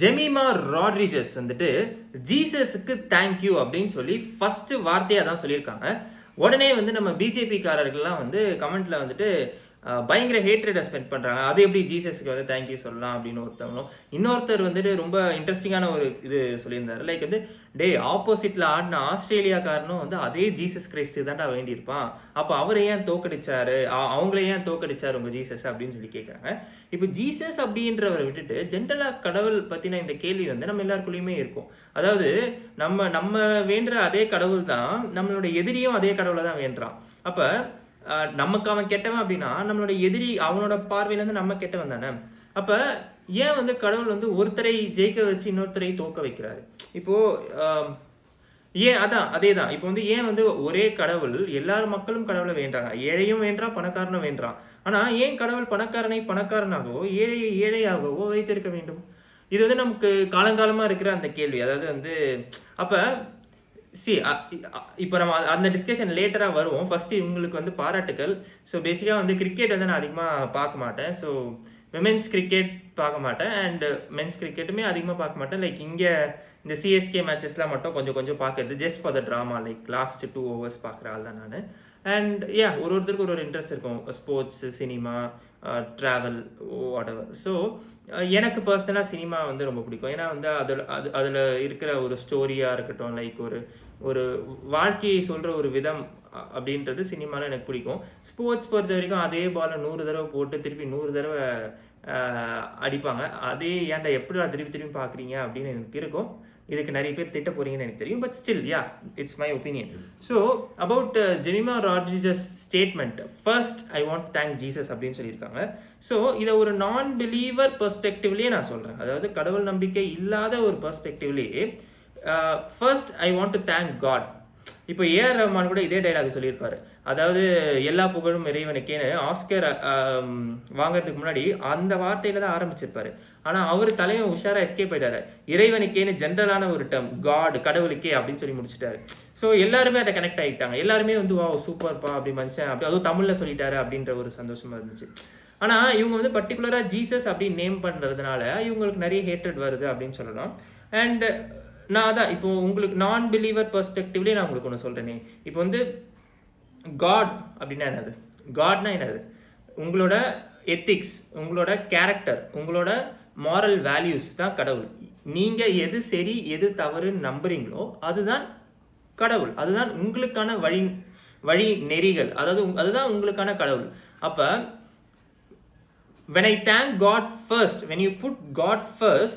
Jemimah Rodriguez வந்துட்டு ஜீசஸுக்கு thank you அப்படின்னு சொல்லி ஃபர்ஸ்ட் வார்த்தையாக தான் சொல்லியிருக்காங்க. உடனே வந்து நம்ம பிஜேபிக்காரர்கள்லாம் வந்து கமெண்ட்ல வந்துட்டு பயங்கர ஹேட்ரேட்டை ஸ்பெண்ட் பண்ணுறாங்க. அது எப்படி ஜீசஸுக்கு வந்து தேங்க்யூ சொல்லலாம் அப்படின்னு ஒருத்தவங்களும், இன்னொருத்தர் வந்துட்டு ரொம்ப இன்ட்ரெஸ்டிங்கான ஒரு இது சொல்லியிருந்தாரு. லைக் வந்து ஆப்போசிட்ல ஆடின ஆஸ்திரேலியாக்காரனும் வந்து அதே ஜீசஸ் கிரைஸ்ட் தான்டா வேண்டியிருப்பான், அப்போ அவரை ஏன் தோக்கடிச்சாரு, அவங்கள ஏன் தோக்கடிச்சாரு உங்க ஜீசஸ் அப்படின்னு சொல்லி கேட்குறாங்க. இப்போ ஜீசஸ் அப்படின்றவரை விட்டுட்டு ஜென்ரலாக கடவுள் பற்றின இந்த கேள்வி வந்து நம்ம எல்லாருக்குள்ளேயுமே இருக்கும். அதாவது நம்ம வேண்டுற அதே கடவுள் தான் நம்மளோட எதிரியும் அதே கடவுளை தான் வேண்டுறான். அப்போ நமக்கு அவன் கெட்டவன் அப்படின்னா நம்மளோட எதிரி அவனோட பார்வையிலேருந்து நம்ம கெட்டவன் தானே. அப்போ ஏன் வந்து கடவுள் வந்து ஒருத்தரை ஜெயிக்க வச்சு இன்னொருத்தரை தோக்க வைக்கிறாரு? இப்போ ஏன் அதே தான். இப்போ வந்து ஏன் வந்து ஒரே கடவுள் எல்லாரும் மக்களும் கடவுளை வேண்டாங்க, ஏழையும் வேண்டாம் பணக்காரனும் வேண்டாம். ஆனால் ஏன் கடவுள் பணக்காரனை பணக்காரனாகவோ ஏழையை ஏழையாகவோ வைத்திருக்க வேண்டும்? இது வந்து நமக்கு காலங்காலமாக இருக்கிற அந்த கேள்வி. அதாவது வந்து அப்போ இப்போ நம்ம அந்த டிஸ்கஷன் லேட்டராக வருவோம். ஃபர்ஸ்ட் இவங்களுக்கு வந்து பாராட்டுக்கள். ஸோ பேசிக்காக வந்து கிரிக்கெட் வந்து நான் அதிகமாக பார்க்க மாட்டேன். ஸோ விமென்ஸ் கிரிக்கெட் பார்க்க மாட்டேன் அண்ட் மென்ஸ் கிரிக்கெட்டுமே அதிகமாக பார்க்க மாட்டேன். லைக் இங்கே இந்த சிஎஸ்கே மேட்சஸ்லாம் மட்டும் கொஞ்சம் பார்க்குறது just for the drama. Like last 2 overs பார்க்குற ஆள் தான் நான். அண்ட் ஒருத்தருக்கு ஒரு இன்ட்ரெஸ்ட் இருக்கும், sports, cinema, travel, whatever. So எனக்கு பர்சனலாக சினிமா வந்து ரொம்ப பிடிக்கும். ஏன்னா வந்து அதில் இருக்கிற ஒரு ஸ்டோரியாக இருக்கட்டும், லைக் ஒரு வாழ்க்கையை சொல்கிற ஒரு விதம் அப்படின்றது சினிமாவில் எனக்கு பிடிக்கும். ஸ்போர்ட்ஸ் பொறுத்த வரைக்கும் அதே பாலை 100 தடவை போட்டு திருப்பி 100 தடவை அடிப்பாங்க. அதே ஏன்டா எப்படி திருப்பி பார்க்குறீங்க அப்படின்னு எனக்கு இருக்கும். இதுக்கு நிறைய பேர் திட்ட போறீங்கன்னு எனக்கு தெரியும். But still it's my opinion. So about Jemimah Rodriguez statement, first I want to thank Jesus அப்படின்னு சொல்லியிருக்காங்க. ஸோ இதை ஒரு நான் பிலீவர் பெர்ஸ்பெக்டிவ்லேயே நான் சொல்கிறேன். அதாவது கடவுள் நம்பிக்கை இல்லாத ஒரு பெர்ஸ்பெக்டிவ்லேயே first I want to thank God. இப்போ ஏஆர் ரஹ்மான் கூட இதே டைலாக் சொல்லியிருப்பாரு. அதாவது எல்லா புகழும் இறைவனுக்கேன்னு ஆஸ்கர் வாங்கறதுக்கு முன்னாடி அந்த வார்த்தையில தான் ஆரம்பிச்சிருப்பாரு. ஆனால் அவர் தலைவன் உஷாரா எஸ்கேப் ஆயிட்டாரு. இறைவனுக்கேன்னு ஜென்ரலான ஒரு டேர்ம் காட், கடவுளுக்கே அப்படின்னு சொல்லி முடிச்சுட்டாரு. ஸோ எல்லாருமே அதை கனெக்ட் ஆகிட்டாங்க. எல்லாருமே வந்து வா சூப்பர்ப்பா அப்படி மனுஷன் அப்படி அதுவும் தமிழில் சொல்லிட்டாரு அப்படின்ற ஒரு சந்தோஷமா இருந்துச்சு. ஆனால் இவங்க வந்து பர்டிகுலராக ஜீசஸ் அப்படின்னு நேம் பண்ணுறதுனால இவங்களுக்கு நிறைய ஹேட்ரட் வருது அப்படின்னு சொல்லலாம். அண்ட் நான் அதான் இப்போ உங்களுக்கு நான் பிலீவர் பெர்ஸ்பெக்டிவ்லேயே நான் உங்களுக்கு ஒன்று சொல்கிறேனே. இப்போ வந்து காட் அப்படின்னா என்னது? காட்னா என்னது? உங்களோட எத்திக்ஸ், உங்களோட கேரக்டர், உங்களோட மாரல் வேல்யூஸ் தான் கடவுள். நீங்கள் எது சரி எது தவறுன்னு நம்புறீங்களோ அதுதான் கடவுள். அதுதான் உங்களுக்கான வழி நெறிகள். அதாவது அதுதான் உங்களுக்கான கடவுள். அப்போ when I thank God first, when you put God first,